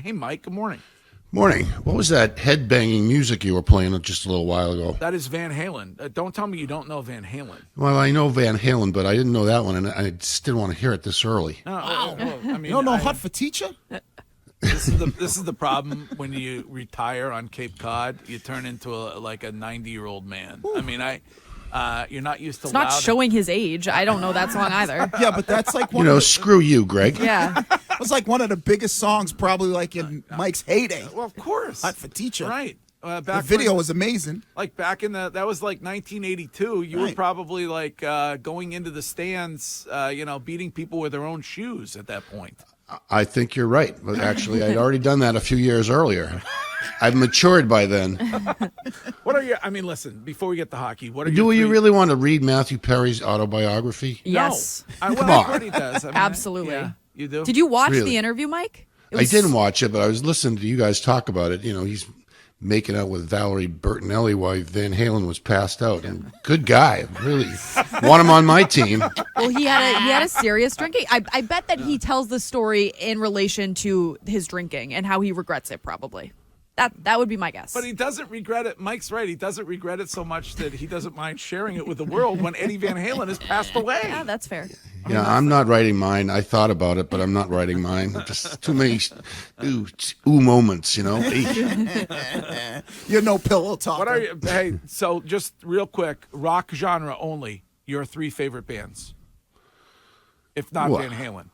Hey, Mike, good morning. Morning. What was that head-banging music you were playing just a little while ago? That is Van Halen. Don't tell me you don't know Van Halen. Well, I know Van Halen, but I didn't know that one, and I just didn't want to hear it this early. Wow. I mean, You don't know Hot for Teacher? this is the problem when you retire on Cape Cod. You turn into like a 90-year-old man. I mean, you're not used to. It's not loud showing his age. I don't know that song either. Yeah, but that's like You one know, of the, screw you, Greg. Yeah. it was like one of the biggest songs, probably like in Mike's heyday. Well, of course. Hot for Teacher. Right. The Back video when, was amazing. like back in that was like 1982. You were Right. probably like going into the stands, beating people with their own shoes at that point. I think you're right. But actually, I'd already done that a few years earlier. I've matured by then. What are your? I mean, listen. Before we get to hockey, what are Do your you three- really want to read Matthew Perry's autobiography? Yes. No. Come Well, on. I've heard he does. I mean, Absolutely. Yeah, you do. Did you watch Really? the interview, Mike? It I was- didn't watch it, but I was listening to you guys talk about it. You know, he's making out with Valerie Bertinelli while Van Halen was passed out. And good guy. Really want him on my team. Well, he had a serious drinking. I bet that he tells the story in relation to his drinking and how he regrets it. Probably. That would be my guess. But he doesn't regret it. Mike's right. He doesn't regret it so much that he doesn't mind sharing it with the world when Eddie Van Halen has passed away. Yeah, that's fair. Yeah, I'm not writing mine. I thought about it, but I'm not writing mine. Just too many moments, you know. You're no pillow talker. What are you? Hey, so just real quick, rock genre only. Your three favorite bands, if not Well, Van Halen.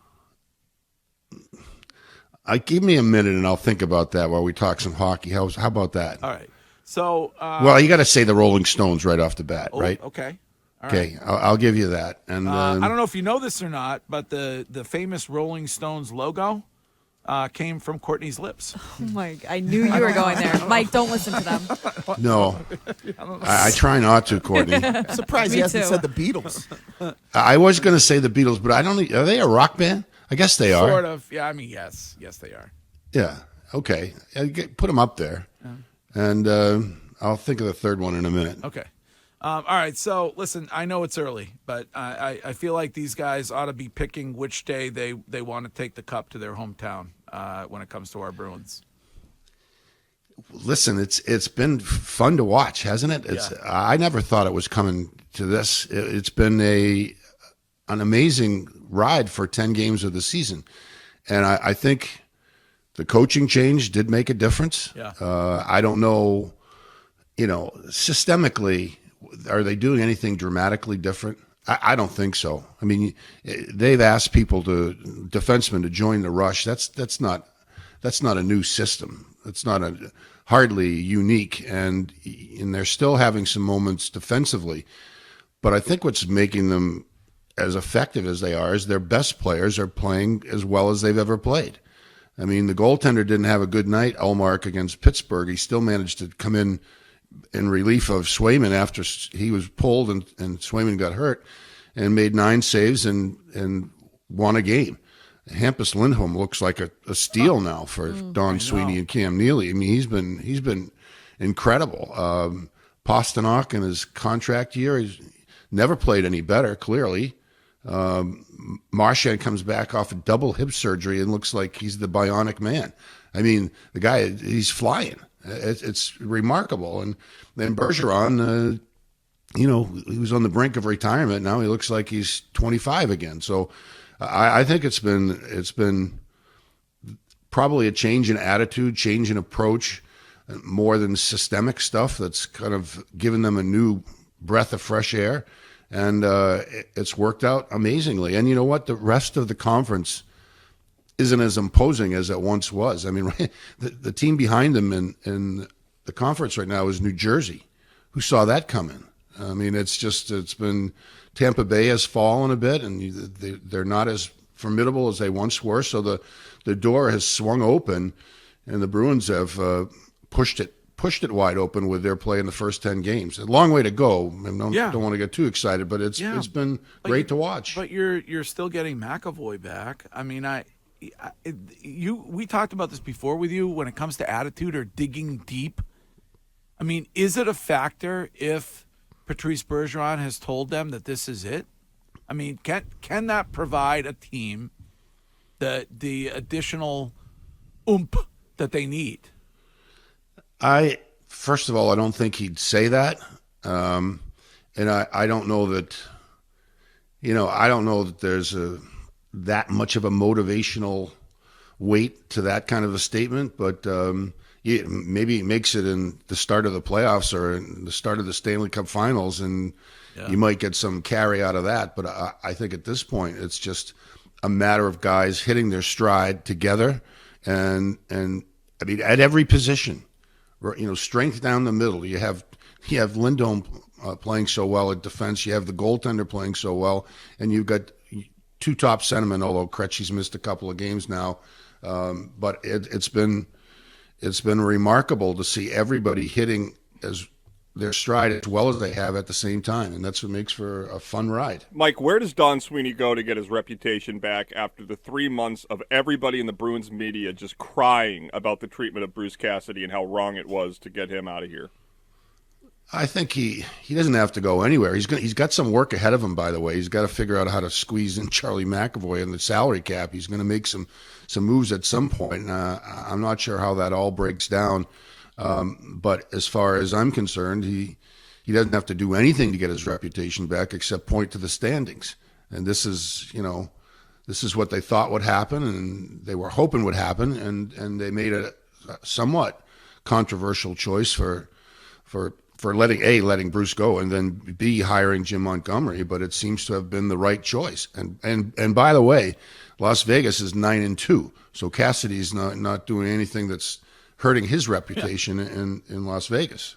Give me a minute and I'll think about that while we talk some hockey. How about that? All right. So, Well, you got to say the Rolling Stones right off the bat, right? Okay. All Okay, I'll give you that. And I don't know if you know this or not, but the famous Rolling Stones logo came from Courtney's lips. Oh my! I knew you were going there, Mike. Don't listen to them. no, I try not to, Courtney. I'm surprised Me he hasn't too. said the Beatles. I was going to say the Beatles, but I don't. Are they a rock band? I guess they are. Sort of. Yeah. I mean, yes, they are. Yeah. Okay. Put them up there, and I'll think of the third one in a minute. Okay. All right. So listen, I know it's early, but I feel like these guys ought to be picking which day they want to take the cup to their hometown when it comes to our Bruins. Listen, it's been fun to watch, hasn't it? I never thought it was coming to this. It's been an amazing ride for 10 games of the season, and I think the coaching change did make a difference. Yeah. I don't know, systemically, are they doing anything dramatically different? I don't think so. I mean, they've asked defensemen to join the rush. That's not a new system. It's not hardly unique, and they're still having some moments defensively. But I think what's making them as effective as they are is their best players are playing as well as they've ever played. I mean, the goaltender didn't have a good night, Ullmark, against Pittsburgh. He still managed to come in relief of Swayman after he was pulled and Swayman got hurt, and made 9 saves and won a game. Hampus Lindholm looks like a steal now for Don Sweeney and Cam Neely. I mean, he's been incredible. Pasternak in his contract year, he's never played any better, clearly. Marchand comes back off a double hip surgery and looks like he's the bionic man. I mean, the guy, he's flying. It's remarkable. And then Bergeron, he was on the brink of retirement. Now he looks like he's 25 again. So I think it's been probably a change in attitude, change in approach, more than systemic stuff that's kind of given them a new breath of fresh air. And it's worked out amazingly. And you know what? The rest of the conference isn't as imposing as it once was. I mean, the team behind them in the conference right now is New Jersey. Who saw that coming? I mean, it's been Tampa Bay has fallen a bit, and they're not as formidable as they once were. So the door has swung open, and the Bruins have pushed it wide open with their play in the first 10 games. A long way to go. I don't want to get too excited, but it's been great to watch. But you're still getting McAvoy back. I mean, we talked about this before with you when it comes to attitude or digging deep. I mean, is it a factor if Patrice Bergeron has told them that this is it? I mean, can that provide a team the additional oomph that they need? First of all, I don't think he'd say that. And I don't know that, I don't know that there's that much of a motivational weight to that kind of a statement, but maybe he makes it in the start of the playoffs or in the start of the Stanley Cup Finals, and you might get some carry out of that. But I think at this point, it's just a matter of guys hitting their stride together, and I mean at every position, strength down the middle. You have Lindholm playing so well at defense. You have the goaltender playing so well, and you've got two top centermen. Although Krejci's missed a couple of games now, but it's been remarkable to see everybody hitting their stride as well as they have at the same time, and that's what makes for a fun ride. Mike, where does Don Sweeney go to get his reputation back after the 3 months of everybody in the Bruins media just crying about the treatment of Bruce Cassidy and how wrong it was to get him out of here? I think he doesn't have to go anywhere. He's got some work ahead of him, by the way. He's got to figure out how to squeeze in Charlie McAvoy in the salary cap. He's going to make some moves at some point. I'm not sure how that all breaks down. But as far as I'm concerned, he doesn't have to do anything to get his reputation back except point to the standings. And this is what they thought would happen, and they were hoping would happen, and they made a somewhat controversial choice for letting Bruce go, and then B, hiring Jim Montgomery. But it seems to have been the right choice. And by the way, Las Vegas is 9-2, so Cassidy's not doing anything that's hurting his reputation in Las Vegas.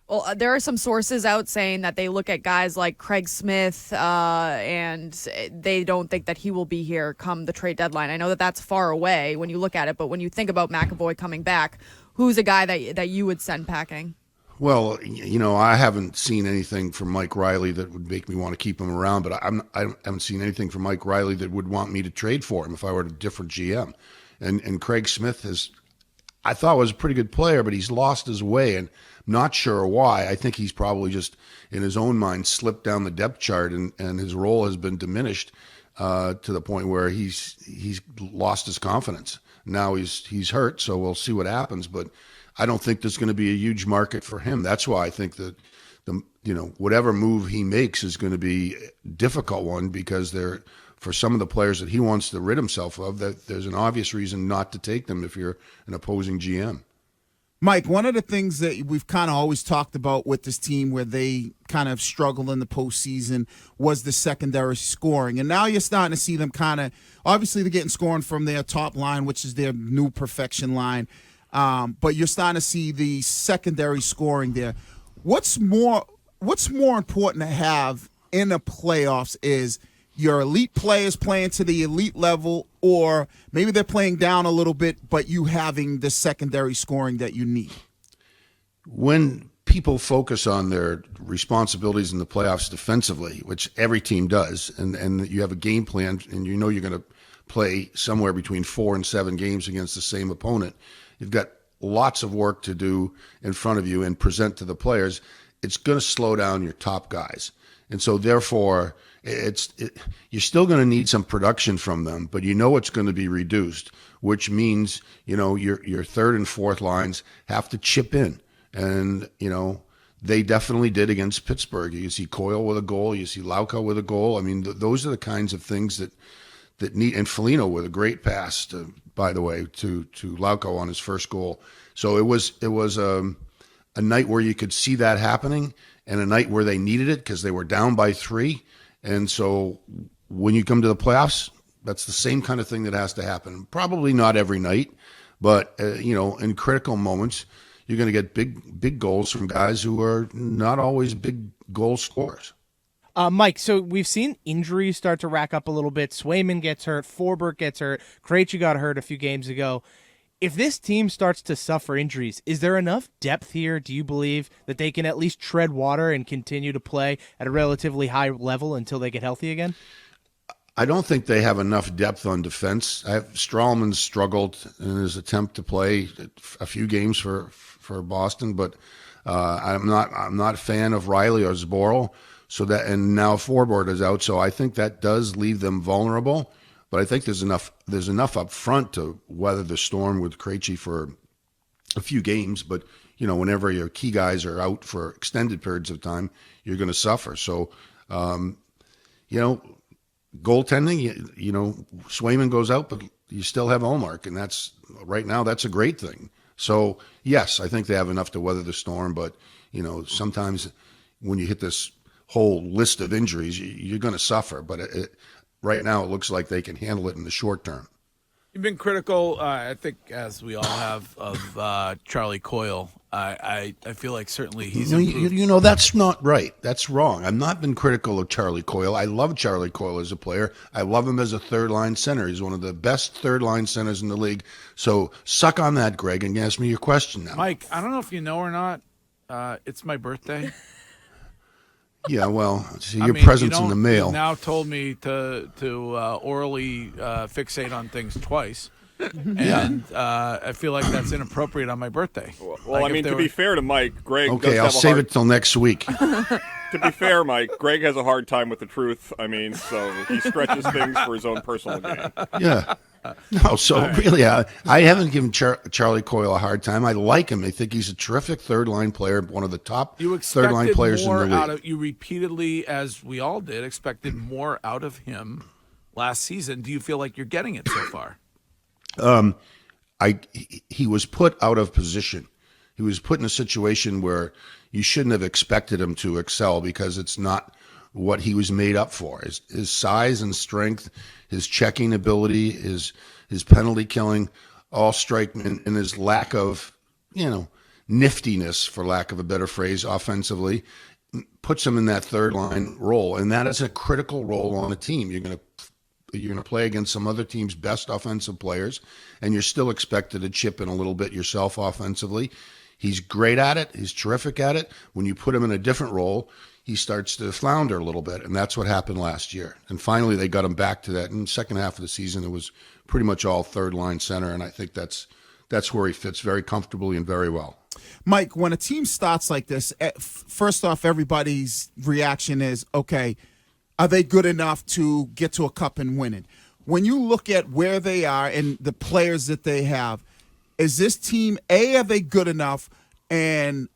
Well, there are some sources out saying that they look at guys like Craig Smith and they don't think that he will be here come the trade deadline. I know that that's far away when you look at it, but when you think about McAvoy coming back, who's a guy that you would send packing? Well, I haven't seen anything from Mike Riley that would make me want to keep him around, but I haven't seen anything from Mike Riley that would want me to trade for him if I were a different GM. And Craig Smith I thought was a pretty good player, but he's lost his way, and I'm not sure why. I think he's probably just, in his own mind, slipped down the depth chart, and his role has been diminished to the point where he's lost his confidence. Now he's hurt, so we'll see what happens, but I don't think there's going to be a huge market for him. That's why I think that whatever move he makes is going to be a difficult one, because for some of the players that he wants to rid himself of, that there's an obvious reason not to take them if you're an opposing GM. Mike, one of the things that we've kind of always talked about with this team where they kind of struggled in the postseason was the secondary scoring. And now you're starting to see them obviously they're getting scoring from their top line, which is their new perfection line. But you're starting to see the secondary scoring there. What's more important to have in the playoffs is your elite players playing to the elite level, or maybe they're playing down a little bit, but you having the secondary scoring that you need. When people focus on their responsibilities in the playoffs defensively, which every team does, and you have a game plan, and you're going to play somewhere between 4 and 7 games against the same opponent, you've got lots of work to do in front of you and present to the players. It's going to slow down your top guys. And so therefore, you're still going to need some production from them, but it's going to be reduced, which means, your third and fourth lines have to chip in. And, they definitely did against Pittsburgh. You see Coyle with a goal. You see Lauko with a goal. I mean, those are the kinds of things that need, and Foligno with a great pass, by the way, to Lauko on his first goal. So it was a night where you could see that happening, and a night where they needed it because they were down by 3. And so when you come to the playoffs, that's the same kind of thing that has to happen. Probably not every night, but in critical moments, you're going to get big goals from guys who are not always big goal scorers. Mike, so we've seen injuries start to rack up a little bit. Swayman gets hurt. Forbort gets hurt. Krejci got hurt a few games ago. If this team starts to suffer injuries, is there enough depth here, do you believe, that they can at least tread water and continue to play at a relatively high level until they get healthy again? I don't think they have enough depth on defense. Strawman struggled in his attempt to play a few games for Boston, but I'm not a fan of Riley or Zboril. And now Forbort is out, so I think that does leave them vulnerable. but I think there's enough up front to weather the storm with Krejci for a few games. But whenever your key guys are out for extended periods of time, you're going to suffer. So, goaltending, Swayman goes out, but you still have Ullmark, and right now that's a great thing. So, yes, I think they have enough to weather the storm, but, sometimes when you hit this whole list of injuries, you're going to suffer. But right now it looks like they can handle it in the short term. You've been critical, I think, as we all have, of Charlie Coyle. I feel like certainly he's improved. That's not right. That's wrong. I've not been critical of Charlie Coyle. I love Charlie Coyle as a player. I love him as a third-line center. He's one of the best third-line centers in the league. So suck on that, Greg, and ask me your question now. Mike, I don't know if you know or not, it's my birthday. Yeah, well, see, your present's in the mail. You now told me to orally fixate on things twice. And I feel like that's inappropriate on my birthday. Well, to be fair to Mike, Greg. Okay, I'll save it till next week. To be fair, Mike, Greg has a hard time with the truth. So he stretches things for his own personal gain. Yeah. No, so really, I haven't given Charlie Coyle a hard time. I like him. I think he's a terrific third-line player, one of the top third-line players in the league. You repeatedly, as we all did, expected more out of him last season. Do you feel like you're getting it so far? He was put out of position. He was put in a situation where you shouldn't have expected him to excel because it's not what he was made up for. His size and strength, his checking ability, his penalty killing, all strike me, and his lack of, niftiness, for lack of a better phrase, offensively, puts him in that third line role. And that is a critical role on a team. You're going to play against some other team's best offensive players, and you're still expected to chip in a little bit yourself offensively. He's great at it. He's terrific at it. When you put him in a different role, he starts to flounder a little bit, and that's what happened last year. And finally, they got him back to that. In the second half of the season, it was pretty much all third-line center, and I think that's where he fits very comfortably and very well. Mike, when a team starts like this, first off, everybody's reaction is, okay, are they good enough to get to a cup and win it? When you look at where they are and the players that they have, is this team, A, are they good enough, and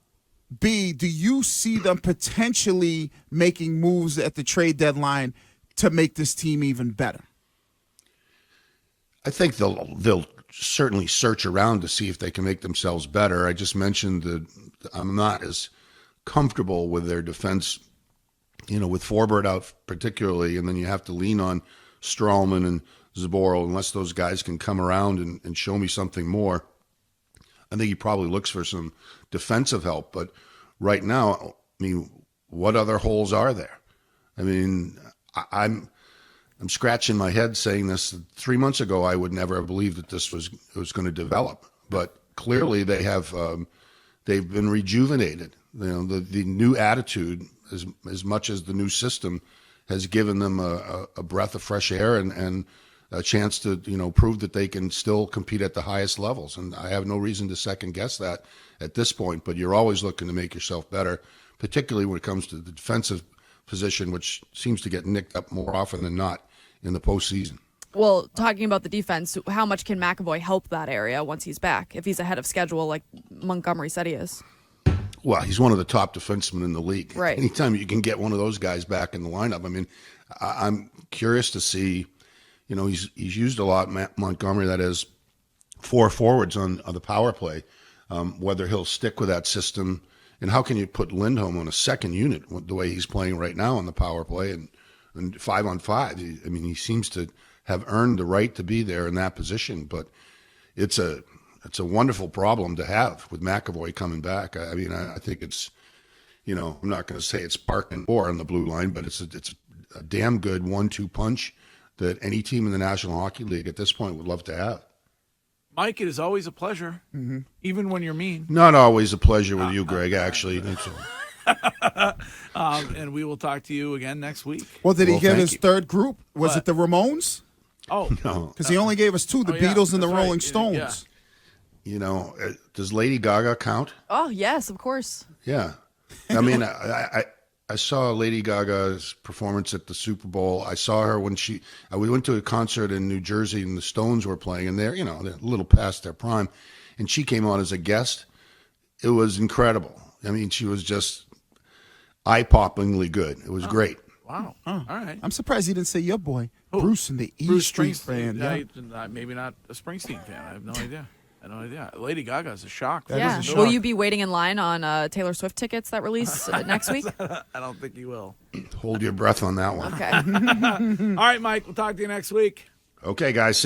B, do you see them potentially making moves at the trade deadline to make this team even better? I think they'll certainly search around to see if they can make themselves better. I just mentioned that I'm not as comfortable with their defense, with Forbort out particularly, and then you have to lean on Stralman and Zaboral unless those guys can come around and show me something more. I think he probably looks for some defensive help, but right now, what other holes are there? I'm scratching my head saying this. 3 months ago, I would never have believed that this was going to develop, but clearly they have. They've been rejuvenated. The new attitude, as much as the new system, has given them a breath of fresh air and a chance to prove that they can still compete at the highest levels. And I have no reason to second guess that at this point. But you're always looking to make yourself better, particularly when it comes to the defensive position, which seems to get nicked up more often than not in the postseason. Well, talking about the defense, how much can McAvoy help that area once he's back, if he's ahead of schedule like Montgomery said he is? Well, he's one of the top defensemen in the league. Right. Anytime you can get one of those guys back in the lineup, I'm curious to see. He's used a lot, Montgomery, that is, 4 forwards on the power play, whether he'll stick with that system. And how can you put Lindholm on a second unit the way he's playing right now on the power play and 5-on-5? He seems to have earned the right to be there in that position. But it's a wonderful problem to have with McAvoy coming back. I think it's, I'm not going to say it's barking or on the blue line, but it's a damn good 1-2 punch that any team in the National Hockey League at this point would love to have. Mike, it is always a pleasure, even when you're mean. Not always a pleasure with you, Greg, actually. And we will talk to you again next week. Well, did he give thank his you. third group? Was What? it the Ramones? Oh, No. Because he only gave us 2, the Oh, yeah, Beatles and the that's right. Rolling Yeah. Stones. Does Lady Gaga count? Oh, yes, of course. Yeah. I saw Lady Gaga's performance at the Super Bowl. I saw her when we went to a concert in New Jersey and the Stones were playing, and they're a little past their prime, and she came on as a guest. It was incredible. I mean, she was just eye-poppingly good. It was great. Wow. All right. I'm surprised he didn't say your boy, Bruce, and the E Bruce Street Springsteen. Band. Yeah. Maybe not a Springsteen fan. I have no idea. Lady Gaga is a shock. Yeah. is a Will shock. you be waiting in line on Taylor Swift tickets that release next week? I don't think you will. Hold your breath on that one. Okay. All right, Mike. We'll talk to you next week. Okay, guys. See ya.